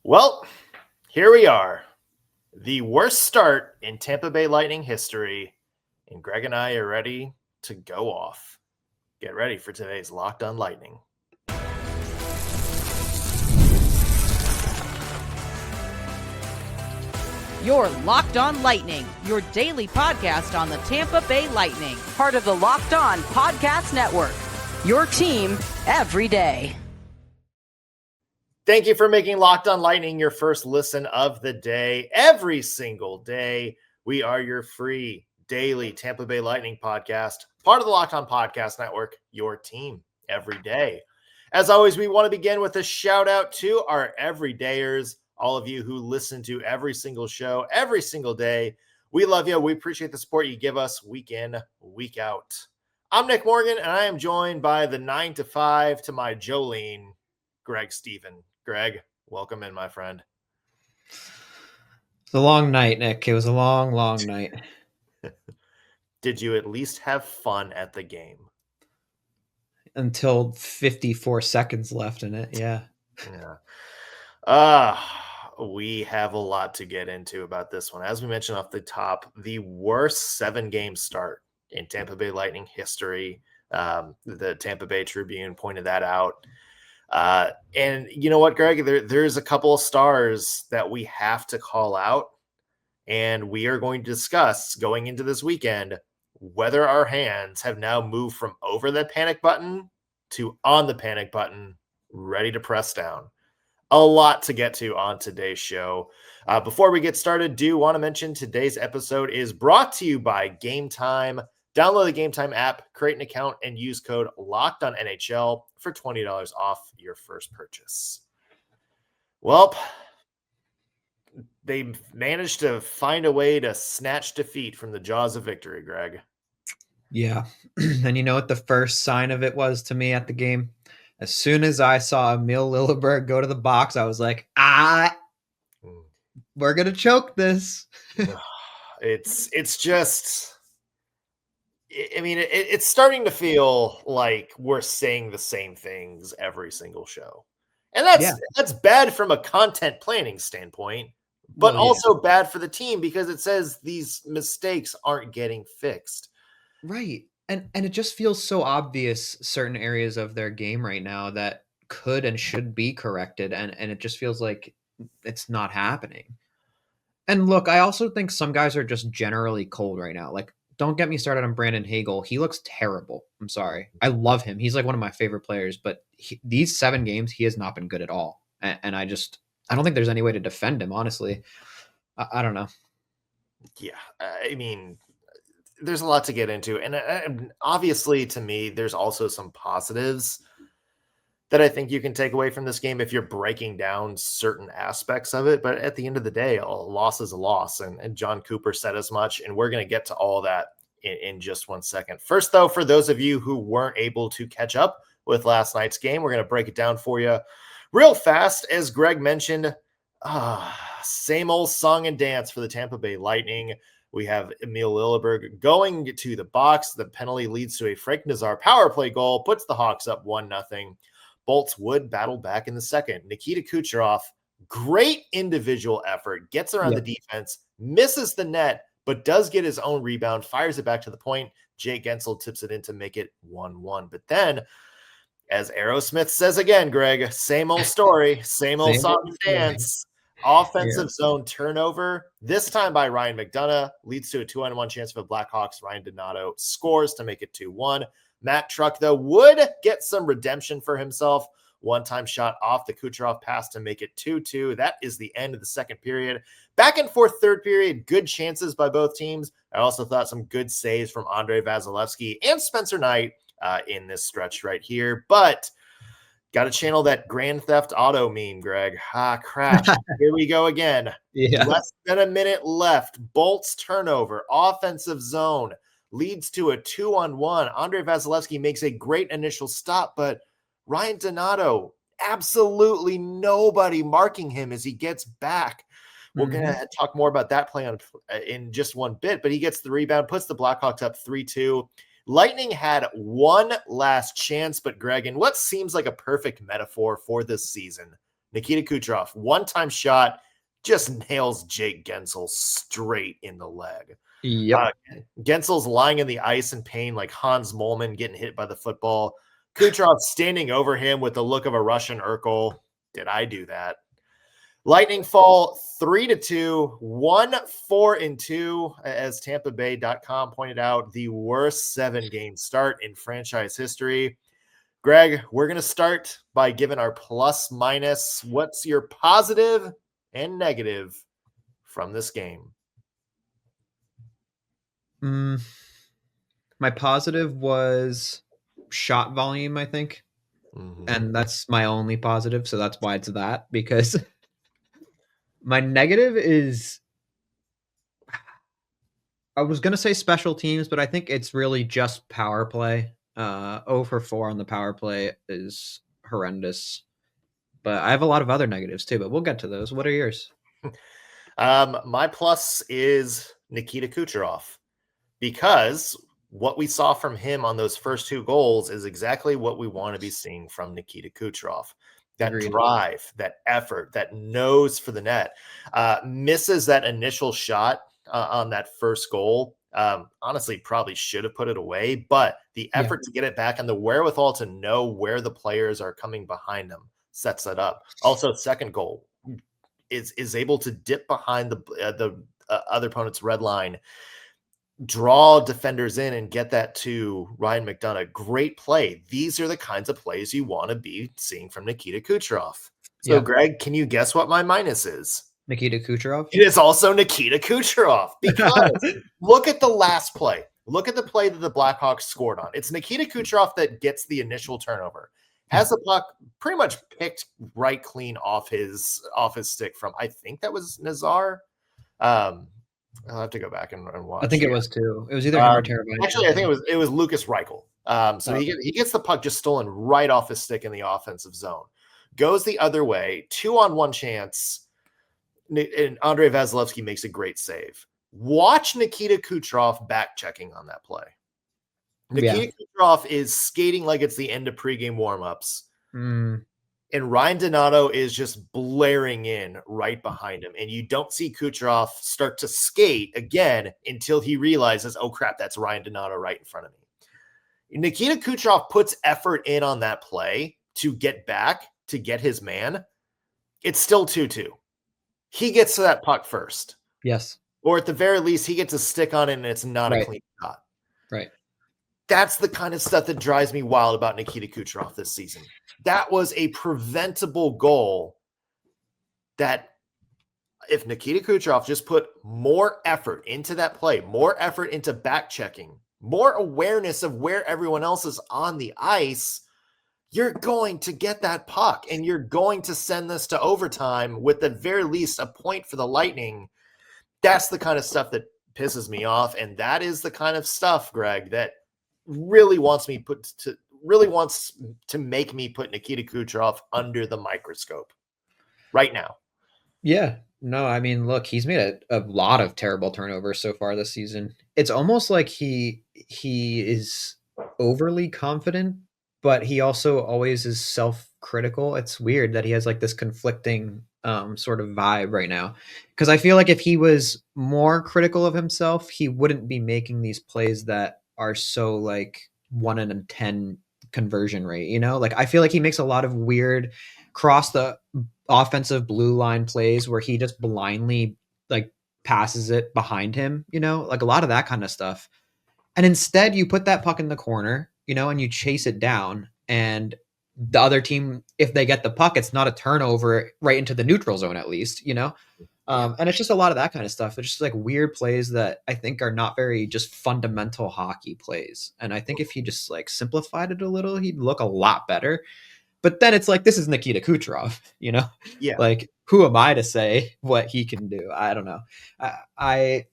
Well, here we are. The worst start in Tampa Bay Lightning history. And Greg and I are ready to go off. Get ready for today's Locked on Lightning. You're Locked on Lightning, your daily podcast on the Tampa Bay Lightning. Part of the Locked On Podcast Network. Your team every day. Thank you for making Locked on Lightning your first listen of the day. Every single day, we are your free daily Tampa Bay Lightning podcast, part of the Locked on Podcast Network, your team every day. As always, we want to begin with a shout out to our everydayers, all of you who listen to every single show, every single day. We love you. We appreciate the support you give us week in, week out. I'm Nick Morgan, and I am joined by the 9 to 5 to my Jolene, Greg Stephen. Greg, welcome in, my friend. It's a long night, Nick. It was a long, long night. Did you at least have fun at the game? Until 54 seconds left in it, yeah. We have a lot to get into about this one. As we mentioned off the top, the worst 7-game start in Tampa Bay Lightning history. The Tampa Bay Tribune pointed that out. And you know what, Greg? There's a couple of stars that we have to call out, and we are going to discuss going into this weekend whether our hands have now moved from over the panic button to on the panic button, ready to press down. A lot to get to on today's show. Before we get started, do want to mention today's episode is brought to you by Gametime. Download the Gametime app, create an account, and use code LOCKEDONNHL for $20 off your first purchase. Well, they managed to find a way to snatch defeat from the jaws of victory, Greg. Yeah. And you know what the first sign of it was to me at the game? As soon as I saw Emil Lilleberg go to the box, I was like, we're going to choke this. It's just, I mean, it's starting to feel like we're saying the same things every single show. And that's bad from a content planning standpoint, but also bad for the team because it says these mistakes aren't getting fixed. Right. And it just feels so obvious certain areas of their game right now that could and should be corrected. And it just feels like it's not happening. And look, I also think some guys are just generally cold right now. Like, don't get me started on Brandon Hagel. He looks terrible. I'm sorry. I love him. He's like one of my favorite players, but these 7 games, he has not been good at all. And I don't think there's any way to defend him, honestly. I don't know. Yeah. I mean, there's a lot to get into. And obviously, to me, there's also some positives that I think you can take away from this game if you're breaking down certain aspects of it. But at the end of the day, a loss is a loss. And John Cooper said as much. And we're going to get to all that in just one second. First, though, for those of you who weren't able to catch up with last night's game, we're going to break it down for you real fast. As Greg mentioned, same old song and dance for the Tampa Bay Lightning. We have Emil Lilleberg going to the box. The penalty leads to a Frank Nazar power play goal, puts the Hawks up 1-0. Bolts would battle back in the second. Nikita Kucherov, great individual effort, gets around the defense, misses the net, but does get his own rebound, fires it back to the point. Jake Gensel tips it in to make it 1-1. But then, as Aerosmith says again, Greg, same old story, same old song and dance. Offensive zone turnover, this time by Ryan McDonough, leads to a 2-on-1 chance for the Blackhawks. Ryan Donato scores to make it 2-1. Matt Truck, though, would get some redemption for himself. One-time shot off the Kucherov pass to make it 2-2. That is the end of the second period. Back and forth third period, good chances by both teams. I also thought some good saves from Andre Vasilevskiy and Spencer Knight in this stretch right here. But got to channel that Grand Theft Auto meme, Greg. Crap. Here we go again. Less than a minute left. Bolts turnover. Offensive zone. Leads to a 2-on-1. Andre Vasilevskiy makes a great initial stop, but Ryan Donato, absolutely nobody marking him as he gets back. We're going to talk more about that play in just one bit, but he gets the rebound, puts the Blackhawks up 3-2. Lightning had one last chance, but Greg, in what seems like a perfect metaphor for this season, Nikita Kucherov, one-time shot, just nails Jake Gensel straight in the leg. Yep. Gensel's lying in the ice in pain like Hans Mollman getting hit by the football. Kucherov standing over him with the look of a Russian Urkel. Did I do that? Lightning fall 3-2, 1-4-2, as TampaBay.com pointed out, the worst 7-game start in franchise history. Greg, we're going to start by giving our plus minus. What's your positive and negative from this game? My positive was shot volume, I think. And that's my only positive, so that's why it's that, because my negative is, I was going to say special teams, but I think it's really just power play. 0 for 4 on the power play is horrendous. But I have a lot of other negatives too, but we'll get to those. What are yours? My plus is Nikita Kucherov, because what we saw from him on those first 2 goals is exactly what we want to be seeing from Nikita Kucherov. That Agreed. Drive, that effort, that nose for the net. Misses that initial shot on that first goal. Honestly, probably should have put it away, but the effort to get it back and the wherewithal to know where the players are coming behind them sets that up. Also, second goal is able to dip behind the other opponent's red line, draw defenders in, and get that to Ryan McDonough. Great play. These are the kinds of plays you want to be seeing from Nikita Kucherov. So, Greg, can you guess what my minus is? Nikita Kucherov? It is also Nikita Kucherov, because look at the last play. Look at the play that the Blackhawks scored on. It's Nikita Kucherov that gets the initial turnover. Has the puck pretty much picked right clean off his stick from, I think that was Nazar. I'll have to go back and watch. I think it was too. It was either him or Teravainen. Actually, I think it was Lucas Reichel. He gets the puck just stolen right off his stick in the offensive zone. Goes the other way, 2-on-1 chance, and Andrei Vasilevskiy makes a great save. Watch Nikita Kucherov back checking on that play. Nikita Kucherov is skating like it's the end of pregame warmups. And Ryan Donato is just blaring in right behind him. And you don't see Kucherov start to skate again until he realizes, oh, crap, that's Ryan Donato right in front of me. Nikita Kucherov puts effort in on that play to get back, to get his man. It's still 2-2. He gets to that puck first. Yes. Or at the very least, he gets a stick on it and it's not a clean shot. Right. That's the kind of stuff that drives me wild about Nikita Kucherov this season. That was a preventable goal that if Nikita Kucherov just put more effort into that play, more effort into back checking, more awareness of where everyone else is on the ice, you're going to get that puck and you're going to send this to overtime with at very least a point for the Lightning. That's the kind of stuff that pisses me off. And that is the kind of stuff, Greg, that really wants to make me put Nikita Kucherov under the microscope right now. Yeah. No, I mean, look, he's made a lot of terrible turnovers so far this season. It's almost like he is overly confident, but he also always is self-critical. It's weird that he has like this conflicting sort of vibe right now. Because I feel like if he was more critical of himself, he wouldn't be making these plays that are so like 1 in 10 conversion rate, you know? Like I feel like he makes a lot of weird cross the offensive blue line plays where he just blindly like passes it behind him, you know, like a lot of that kind of stuff. And instead you put that puck in the corner, you know, and you chase it down, and the other team, if they get the puck, it's not a turnover right into the neutral zone, at least, you know? And it's just a lot of that kind of stuff. It's just like weird plays that I think are not very just fundamental hockey plays. And I think if he just like simplified it a little, he'd look a lot better. But then it's like, this is Nikita Kucherov, you know? Yeah. Like, who am I to say what he can do? I don't know. I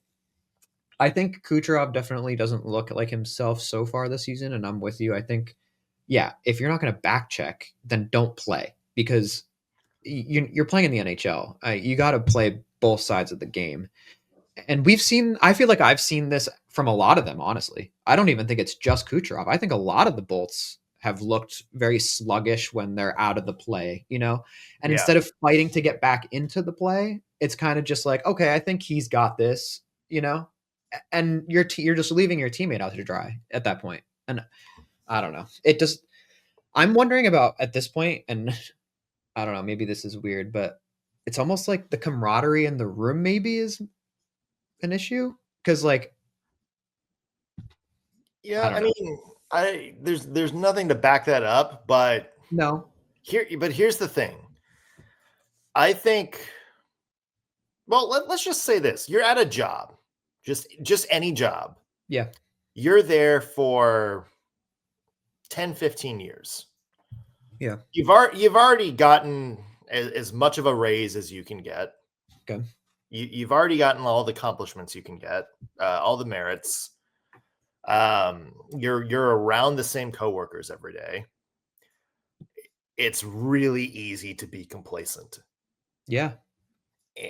think Kucherov definitely doesn't look like himself so far this season, and I'm with you. I think, yeah, if you're not going to back check, then don't play, because you're playing in the NHL. You got to play both sides of the game. And I feel like I've seen this from a lot of them, honestly. I don't even think it's just Kucherov. I think a lot of the Bolts have looked very sluggish when they're out of the play, you know? And Yeah. instead of fighting to get back into the play, it's kind of just like, okay, I think he's got this, you know? And you're just leaving your teammate out to dry at that point. And I don't know. I'm wondering about at this point, and I don't know, maybe this is weird, but it's almost like the camaraderie in the room maybe is an issue. Cause like, Yeah, I I don't know. mean, there's nothing to back that up, but No. here's the thing. I think, well, let's just say this. You're at a job, just any job. Yeah. You're there for 10, 15 years. Yeah. You've already gotten as much of a raise as you can get. Okay. You've already gotten all the accomplishments you can get, all the merits. You're around the same coworkers every day. It's really easy to be complacent. Yeah.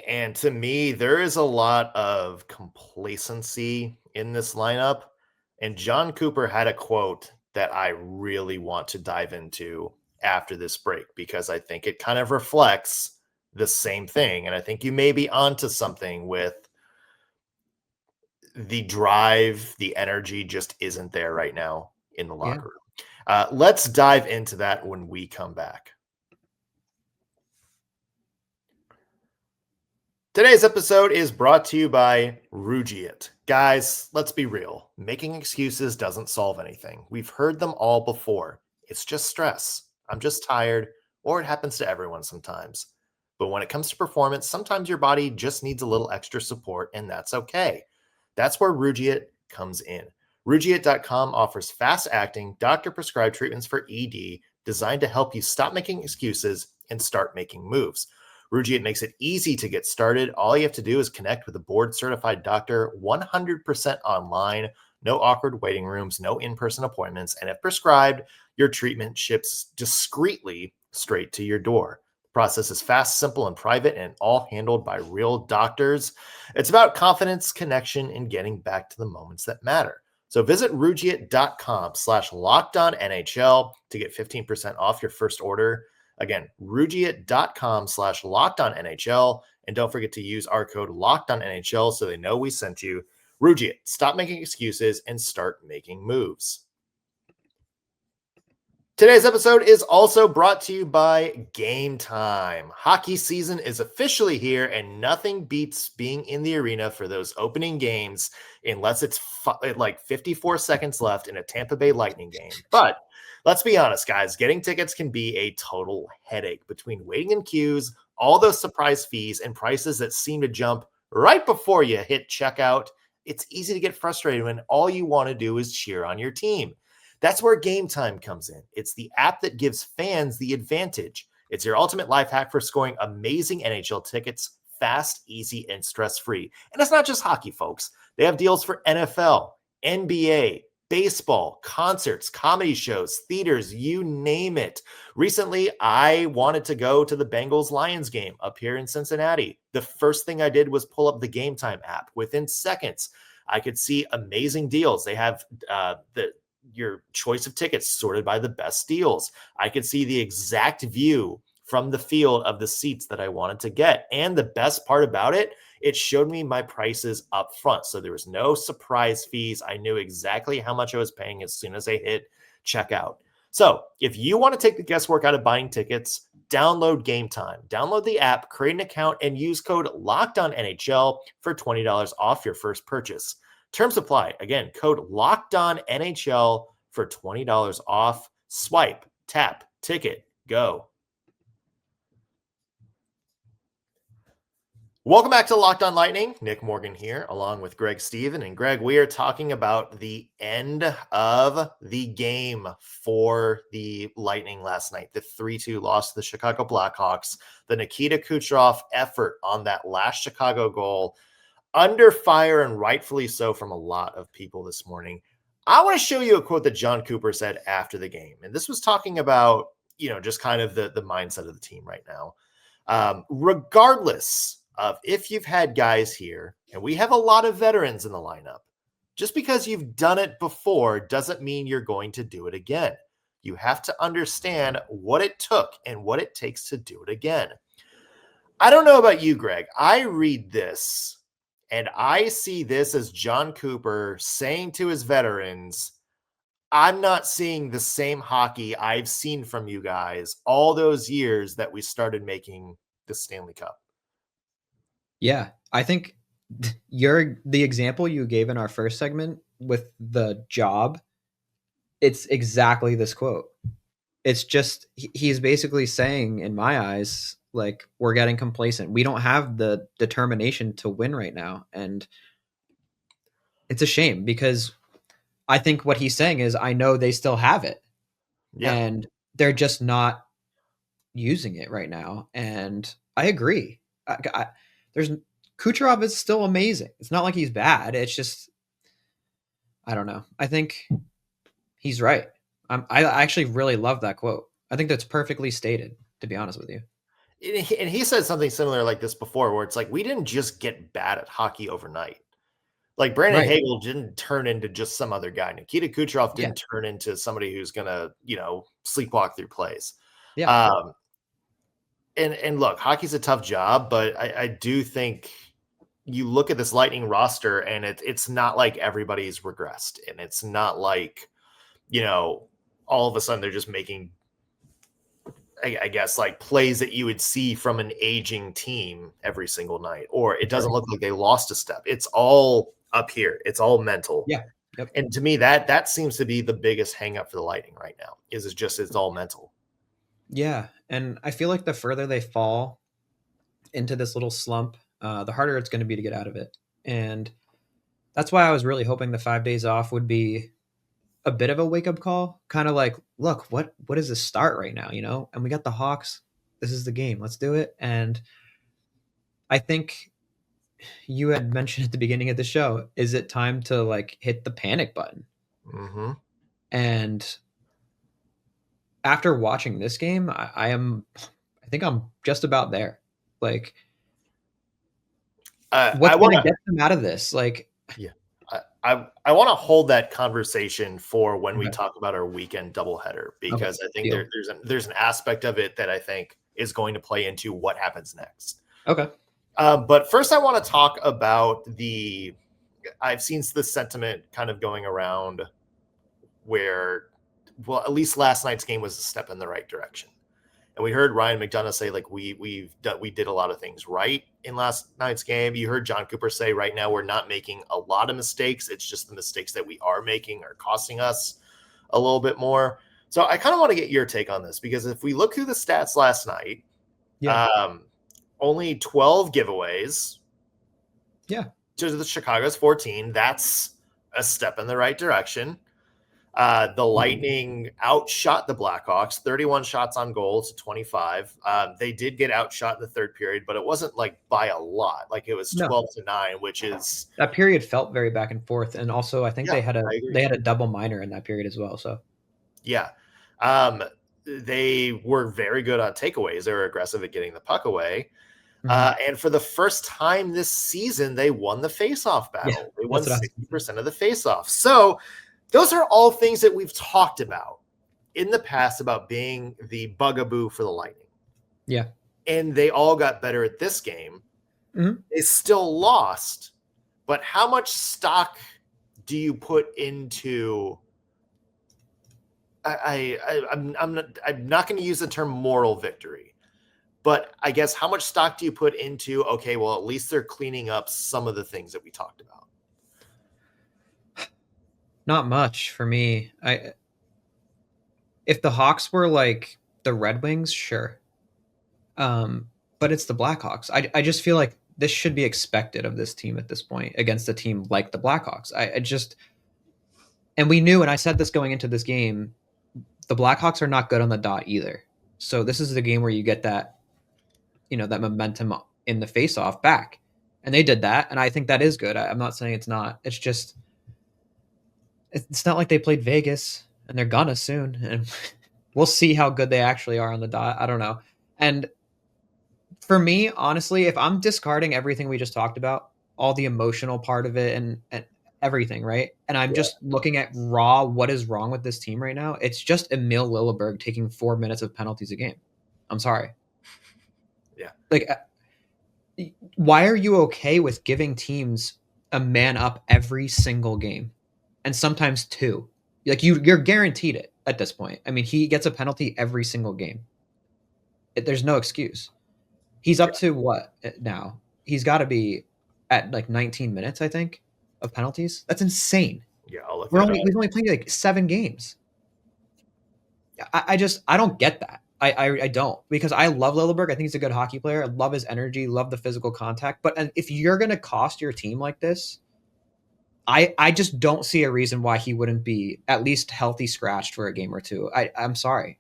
And to me, there is a lot of complacency in this lineup. And John Cooper had a quote that I really want to dive into after this break because I think it kind of reflects the same thing. And I think you may be onto something with the drive, the energy just isn't there right now in the locker room. Let's dive into that when we come back. Today's episode is brought to you by Rugiet. Guys, let's be real. Making excuses doesn't solve anything. We've heard them all before. It's just stress. I'm just tired, or it happens to everyone sometimes. But when it comes to performance, sometimes your body just needs a little extra support, and that's okay. That's where Rugiet comes in. Rugiet.com offers fast-acting, doctor-prescribed treatments for ED designed to help you stop making excuses and start making moves. Rugiet makes it easy to get started. All you have to do is connect with a board-certified doctor 100% online. No awkward waiting rooms, no in-person appointments, and if prescribed, your treatment ships discreetly straight to your door. The process is fast, simple, and private, and all handled by real doctors. It's about confidence, connection, and getting back to the moments that matter. So visit Rugiet.com/LockedOnNHL to get 15% off your first order. Again, Rugiet.com/LockedOnNHL. And don't forget to use our code LockedOnNHL so they know we sent you. Rugiet, stop making excuses and start making moves. Today's episode is also brought to you by Gametime. Hockey season is officially here, and nothing beats being in the arena for those opening games unless it's like 54 seconds left in a Tampa Bay Lightning game. But let's be honest, guys, getting tickets can be a total headache between waiting in queues, all those surprise fees, and prices that seem to jump right before you hit checkout. It's easy to get frustrated when all you want to do is cheer on your team. That's where Gametime comes in. It's the app that gives fans the advantage. It's your ultimate life hack for scoring amazing NHL tickets fast, easy, and stress-free. And it's not just hockey, folks. They have deals for NFL, NBA, baseball, concerts, comedy shows, theaters, you name it. Recently, I wanted to go to the Bengals-Lions game up here in Cincinnati. The first thing I did was pull up the Gametime app. Within seconds, I could see amazing deals. They have your choice of tickets sorted by the best deals. I could see the exact view from the field of the seats that I wanted to get. And the best part about it, it showed me my prices up front. So there was no surprise fees. I knew exactly how much I was paying as soon as I hit checkout. So if you want to take the guesswork out of buying tickets, download Gametime. Download the app, create an account, and use code LOCKEDONNHL for $20 off your first purchase. Terms apply. Again, code LOCKEDONNHL for $20 off. Swipe, tap, ticket, go. Welcome back to Locked On Lightning. Nick Morgan here, along with Greg Steven. And Greg, we are talking about the end of the game for the Lightning last night. The 3-2 loss to the Chicago Blackhawks. The Nikita Kucherov effort on that last Chicago goal. Under fire, and rightfully so, from a lot of people this morning. I want to show you a quote that John Cooper said after the game. And this was talking about, just kind of the mindset of the team right now. Regardless of if you've had guys here, and we have a lot of veterans in the lineup, just because you've done it before doesn't mean you're going to do it again. You have to understand what it took and what it takes to do it again. I don't know about you, Greg. I read this and I see this as John Cooper saying to his veterans, I'm not seeing the same hockey I've seen from you guys all those years that we started making the Stanley Cup. Yeah, I think the example you gave in our first segment with the job, it's exactly this quote. It's just he's basically saying, in my eyes, like, we're getting complacent. We don't have the determination to win right now, and it's a shame because I think what he's saying is, I know they still have it, Yeah. and they're just not using it right now. And I agree. There's Kucherov is still amazing. It's not like he's bad. It's just I don't know. I think he's right. I actually really love that quote. I think that's perfectly stated, to be honest with you. And he said something similar like this before, where it's like, we didn't just get bad at hockey overnight. Like Brandon Right. Hagel didn't turn into just some other guy. Nikita Kucherov Yeah. didn't turn into somebody who's going to, sleepwalk through plays. Yeah. And look, hockey's a tough job, but I do think you look at this Lightning roster and it's not like everybody's regressed. And it's not like, all of a sudden they're just making, I guess, like plays that you would see from an aging team every single night, or it doesn't look like they lost a step. It's all up here. It's all mental. Yeah. Yep. And to me, that seems to be the biggest hang up for the Lightning right now it's all mental. Yeah. And I feel like the further they fall into this little slump, the harder it's going to be to get out of it. And that's why I was really hoping the 5 days off would be a bit of a wake up call, kind of like, look, what is the start right now, And we got the Hawks. This is the game. Let's do it. And I think you had mentioned at the beginning of the show, is it time to like hit the panic button? Mm-hmm. And after watching this game, I think I'm just about there. Like, what's going to get them out of this? Like, yeah. I want to hold that conversation for when we Okay. talk about our weekend doubleheader, because I think Deal. there's an aspect of it that I think is going to play into what happens next. Okay. But first, I want to talk about I've seen this sentiment kind of going around where, well, at least last night's game was a step in the right direction. And we heard Ryan McDonough say, like, we did a lot of things right in last night's game. You heard John Cooper say, right now we're not making a lot of mistakes. It's just the mistakes that we are making are costing us a little bit more. So I kind of want to get your take on this, because if we look through the stats last night, only 12 giveaways. Yeah. To the Chicago's 14. That's a step in the right direction. The Lightning outshot the Blackhawks, 31 shots on goal to 25. They did get outshot in the third period, but it wasn't like by a lot. Like it was 12-9, which is, that period felt very back and forth. And also I think they had agree. a double minor in that period as well. So yeah. They were very good on takeaways. They were aggressive at getting the puck away. And for the first time this season, they won the faceoff battle. Yeah, they won 60% of the faceoff. So those are all things that we've talked about in the past about being the bugaboo for the Lightning. Yeah. And they all got better at this game. Mm-hmm. They still lost, but how much stock do you put into I'm not going to use the term moral victory, but I guess how much stock do you put into, okay, well, at least they're cleaning up some of the things that we talked about? Not much for me. If the Hawks were like the Red Wings, sure. But it's the Blackhawks. I just feel like this should be expected of this team at this point against a team like the Blackhawks. And we knew, and I said this going into this game, the Blackhawks are not good on the dot either. So this is the game where you get that, that momentum in the face-off back. And they did that, and I think that is good. I'm not saying it's not. It's just, it's not like they played Vegas, and they're gonna soon. And we'll see how good they actually are on the dot. I don't know. And for me, honestly, if I'm discarding everything we just talked about, all the emotional part of it and everything, right? And I'm just looking at raw, what is wrong with this team right now? It's just Emil Lilleberg taking 4 minutes of penalties a game. I'm sorry. Yeah. Like, why are you okay with giving teams a man up every single game, and sometimes two? Like you're guaranteed it at this point. I mean, he gets a penalty every single game. There's no excuse. He's up to what now? He's got to be at like 19 minutes, I think, of penalties. That's insane. Yeah, I'll look We've that up. only played like 7 games. I don't get that. I don't, because I love Lilleberg. I think he's a good hockey player. I love his energy, love the physical contact. But if you're gonna cost your team like this, I just don't see a reason why he wouldn't be at least healthy scratched for a game or two. I'm sorry.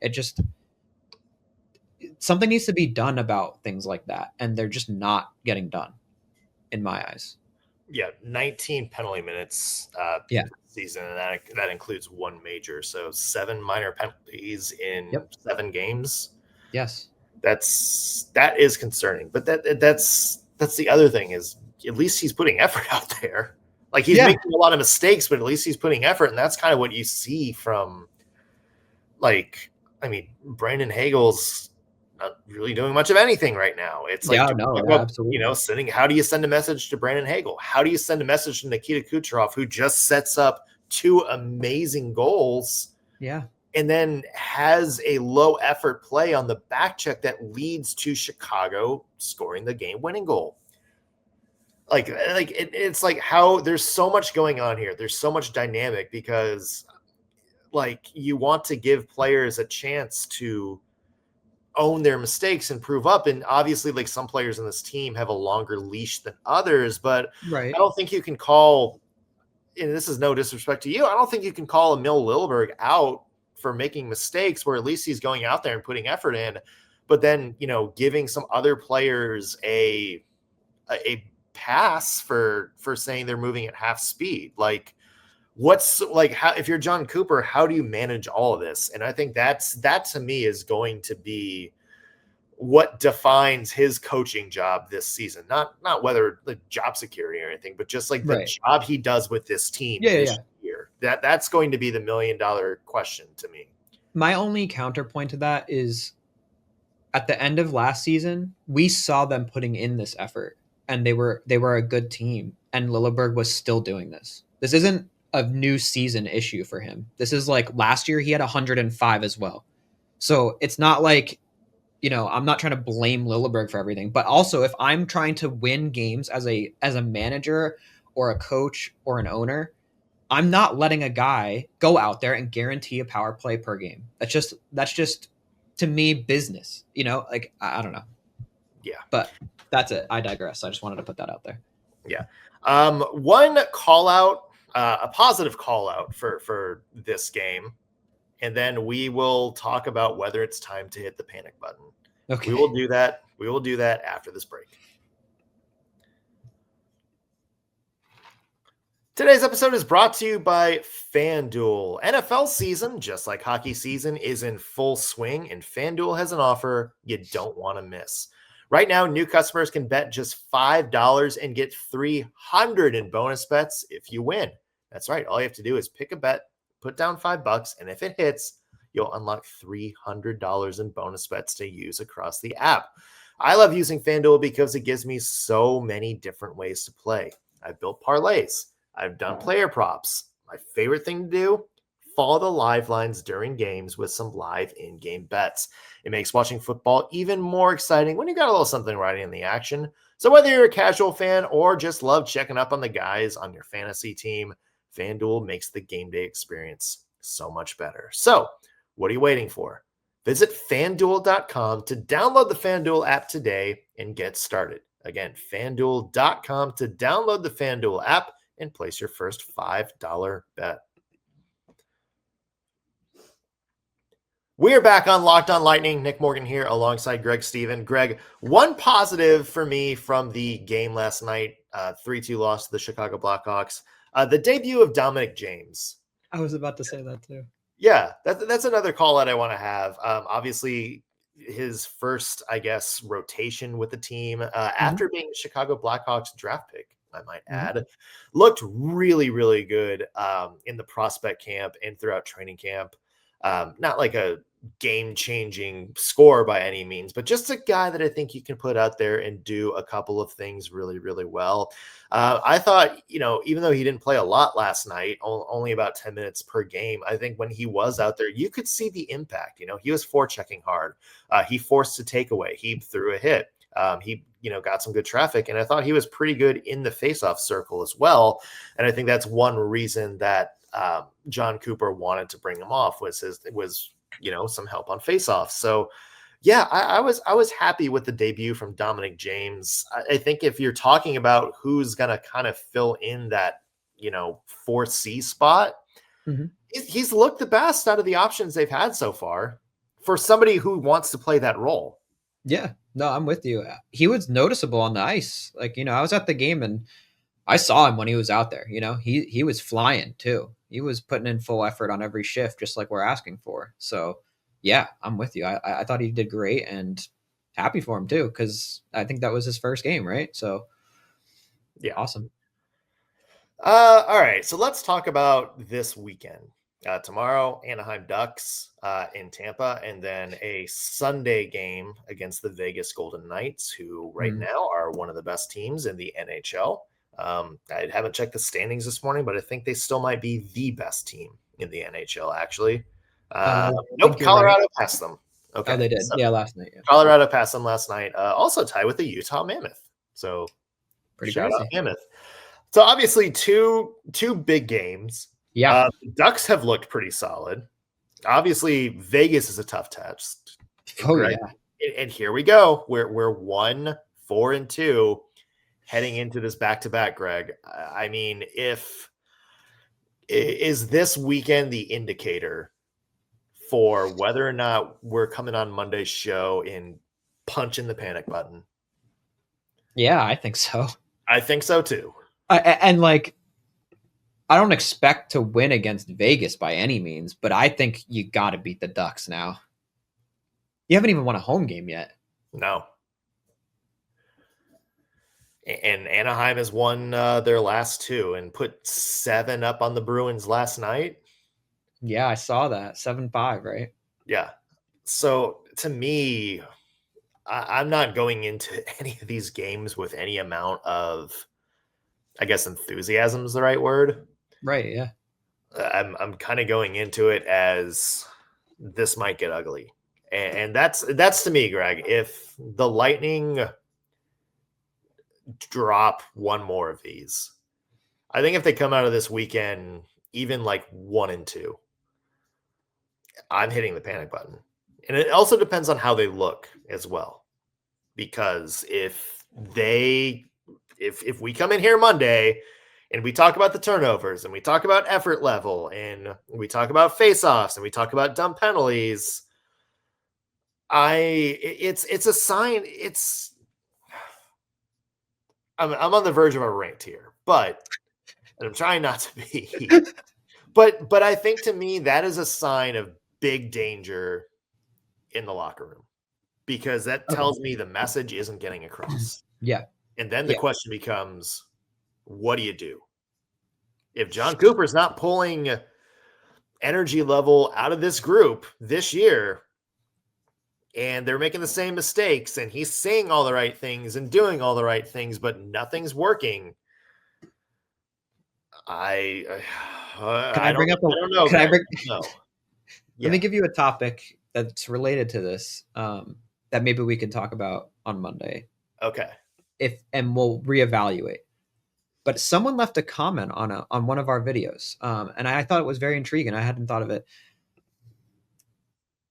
Something needs to be done about things like that, and they're just not getting done, in my eyes. Yeah, 19 penalty minutes season, and that includes 1 major, so 7 minor penalties in 7 games. Yes, that is concerning. But that's the other thing is, at least he's putting effort out there. Like, he's making a lot of mistakes, but at least he's putting effort, and that's kind of what you see from, like, I mean, Brandon Hagel's not really doing much of anything right now. It's like, absolutely. sending. How do you send a message to Brandon Hagel? How do you send a message to Nikita Kucherov, who just sets up 2 amazing goals? Yeah. And then has a low effort play on the back check that leads to Chicago scoring the game winning goal. It's like, how there's so much going on here. There's so much dynamic, because like, you want to give players a chance to own their mistakes and prove up. And obviously, like, some players in this team have a longer leash than others, but I don't think you can call, and this is no disrespect to you, I don't think you can call Emil Lilleberg out for making mistakes, where at least he's going out there and putting effort in, but then, giving some other players a pass for saying they're moving at half speed. Like, how, if you're John Cooper, how do you manage all of this? And I think that to me is going to be what defines his coaching job this season. Not whether the job security or anything, but just like the job he does with this team this year. That's going to be the $1 million question to me. My only counterpoint to that is, at the end of last season, we saw them putting in this effort, and they were a good team, and Lilleberg was still doing this. This isn't a new season issue for him. This is like, last year he had 105 as well. So it's not like, I'm not trying to blame Lilleberg for everything, but also, if I'm trying to win games as a manager or a coach or an owner, I'm not letting a guy go out there and guarantee a power play per game. That's just to me business, like, I don't know. Yeah. But that's it. I digress. I just wanted to put that out there. Yeah. One call out, a positive call out for this game, and then we will talk about whether it's time to hit the panic button. Okay. We will do that after this break. Today's episode is brought to you by FanDuel. NFL season, just like hockey season, is in full swing, and FanDuel has an offer you don't want to miss. Right now, new customers can bet just $5 and get $300 in bonus bets if you win. That's right. All you have to do is pick a bet, put down $5, and if it hits, you'll unlock $300 in bonus bets to use across the app. I love using FanDuel because it gives me so many different ways to play. I've built parlays. I've done player props. My favorite thing to do, follow the live lines during games with some live in-game bets. It makes watching football even more exciting when you got a little something riding in the action. So whether you're a casual fan or just love checking up on the guys on your fantasy team, FanDuel makes the game day experience so much better. So what are you waiting for? Visit FanDuel.com to download the FanDuel app today and get started. Again, FanDuel.com to download the FanDuel app and place your first $5 bet. We are back on Locked On Lightning. Nick Morgan here alongside Greg Steven. Greg, one positive for me from the game last night, 3-2 loss to the Chicago Blackhawks, the debut of Dominic James. I was about to say that too. Yeah, that's another call that I want to have. Obviously, his first, I guess, rotation with the team after being a Chicago Blackhawks draft pick I might Mhm. add, looked really, really good in the prospect camp and throughout training camp. Not like a game-changing score by any means, but just a guy that I think you can put out there and do a couple of things really, really well. I thought, even though he didn't play a lot last night, only about 10 minutes per game, I think when he was out there, you could see the impact. He was forechecking hard. He forced a takeaway. He threw a hit. He got some good traffic, and I thought he was pretty good in the faceoff circle as well. And I think that's one reason that John Cooper wanted to bring him off was some help on faceoffs. So yeah, I was happy with the debut from Dominic James. I think if you're talking about who's gonna kind of fill in that 4C spot, Mhm. he's looked the best out of the options they've had so far for somebody who wants to play that role. Yeah. No, I'm with you. He was noticeable on the ice. Like, I was at the game and I saw him when he was out there. He was flying too. He was putting in full effort on every shift, just like we're asking for. So, yeah, I'm with you. I thought he did great and happy for him too, because I think that was his first game, right? So, Yeah. awesome. All right, so let's talk about this weekend. Tomorrow, Anaheim Ducks in Tampa, and then a Sunday game against the Vegas Golden Knights, who right now are one of the best teams in the NHL. I haven't checked the standings this morning, but I think they still might be the best team in the NHL, actually. I Nope, think you're right. Colorado passed them. Okay. Oh, they did. So Yeah, last night. Yeah. Colorado passed them last night. Also tied with the Utah Mammoth. So Pretty shout out crazy. Mammoth. So obviously two big games. Yeah. Ducks have looked pretty solid. Obviously, Vegas is a tough test. Oh, Greg, yeah. and here we go. We're 1-4-2 heading into this back-to-back, Greg. I mean, is this weekend the indicator for whether or not we're coming on Monday's show and punching the panic button? Yeah, I think so. I think so too. And like, I don't expect to win against Vegas by any means, but I think you got to beat the Ducks now. You haven't even won a home game yet. No. And Anaheim has won their last two and put 7 up on the Bruins last night. Yeah, I saw that. 7-5, right? Yeah. So to me, I'm not going into any of these games with any amount of, I guess, enthusiasm is the right word. Right, yeah. I'm kind of going into it as this might get ugly. And that's to me, Greg. If the Lightning drop one more of these, I think if they come out of this weekend even like 1-2, I'm hitting the panic button. And it also depends on how they look as well. Because if we come in here Monday and we talk about the turnovers and we talk about effort level and we talk about faceoffs and we talk about dumb penalties, it's a sign. I'm on the verge of a rant here, but and I'm trying not to be. But I think to me that is a sign of big danger in the locker room, because that tells me the message isn't getting across. Yeah. And then the question becomes, what do you do? If John Cooper's not pulling energy level out of this group this year, and they're making the same mistakes, and he's saying all the right things and doing all the right things, but nothing's working. I don't know. No. Let me give you a topic that's related to this that maybe we can talk about on Monday. Okay. And we'll reevaluate. But someone left a comment on one of our videos, and I thought it was very intriguing. I hadn't thought of it.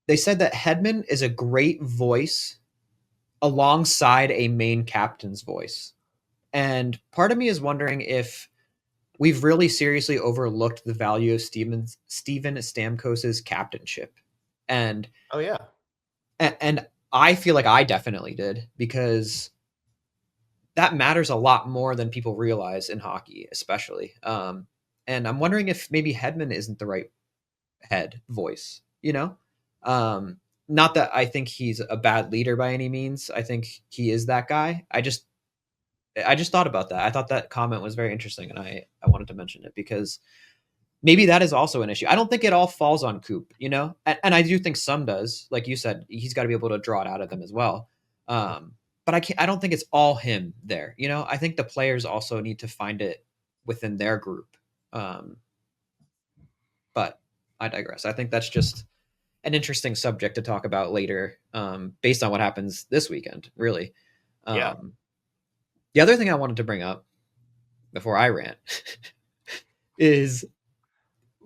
They said that Hedman is a great voice alongside a main captain's voice. And part of me is wondering if we've really seriously overlooked the value of Steven Stamkos's captainship. And oh yeah. And I feel like I definitely did, because that matters a lot more than people realize in hockey, especially. And I'm wondering if maybe Hedman isn't the right head voice, not that I think he's a bad leader by any means. I think he is that guy. I just I just thought about that. I thought that comment was very interesting, and I wanted to mention it because maybe that is also an issue. I don't think it all falls on Coop, and I do think some does. Like you said, he's got to be able to draw it out of them as well. But I don't think it's all him there. I think the players also need to find it within their group. But I digress. I think that's just an interesting subject to talk about later, based on what happens this weekend, really. Yeah. The other thing I wanted to bring up before I rant is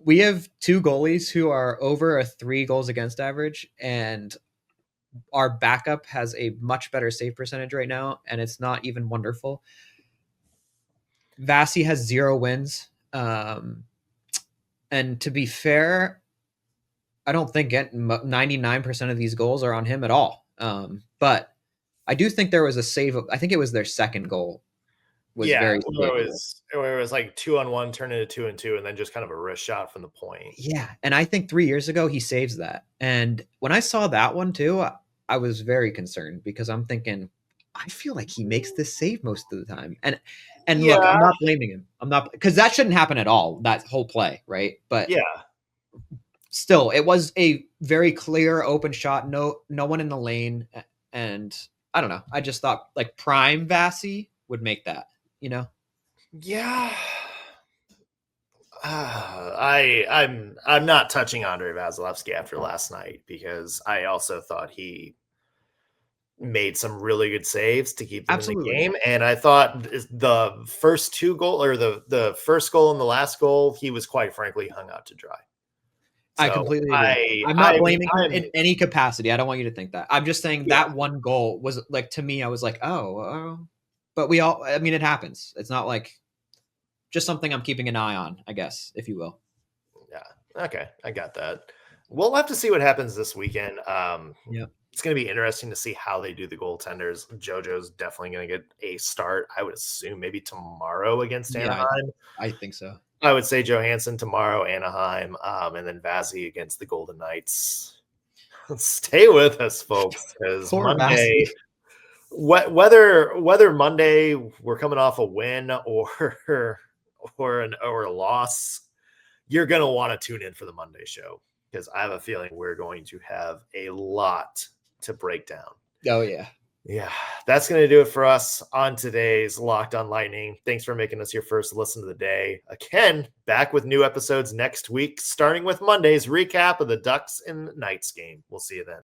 we have two goalies who are over a 3 goals against average, and our backup has a much better save percentage right now, and it's not even wonderful. Vasi has 0 wins. And to be fair, I don't think 99% of these goals are on him at all. But I do think there was a save. I think it was their second goal. Very where it was like 2-on-1 turned into 2-on-2, and then just kind of a wrist shot from the point. Yeah, and I think 3 years ago he saves that. And when I saw that one too, I was very concerned because I'm thinking, I feel like he makes this save most of the time. And look, I'm not blaming him. I'm not, because that shouldn't happen at all. That whole play, right? But still, it was a very clear open shot. No one in the lane, and I don't know. I just thought like prime Vasi would make that. Yeah. I'm not touching Andre Vasilevskiy after last night because I also thought he made some really good saves to keep them in the game. And I thought the first 2 goal or the first goal and the last goal, he was quite frankly hung out to dry. So I completely agree. I'm not blaming him in any capacity. I don't want you to think that. I'm just saying that one goal was like, to me, I was like, but it happens. It's not like just something I'm keeping an eye on, I guess, if you will. Yeah. Okay. I got that. We'll have to see what happens this weekend. It's going to be interesting to see how they do the goaltenders. JoJo's definitely going to get a start. I would assume maybe tomorrow against Anaheim. I think so. I would say Johansson tomorrow, Anaheim, and then Vasi against the Golden Knights. Stay with us, folks, because Monday, whether Monday we're coming off a win or a loss, you're going to want to tune in for the Monday show because I have a feeling we're going to have a lot to break down. Oh, yeah. Yeah, that's going to do it for us on today's Locked on Lightning. Thanks for making us your first listen of the day. Again, back with new episodes next week, starting with Monday's recap of the Ducks and Knights game. We'll see you then.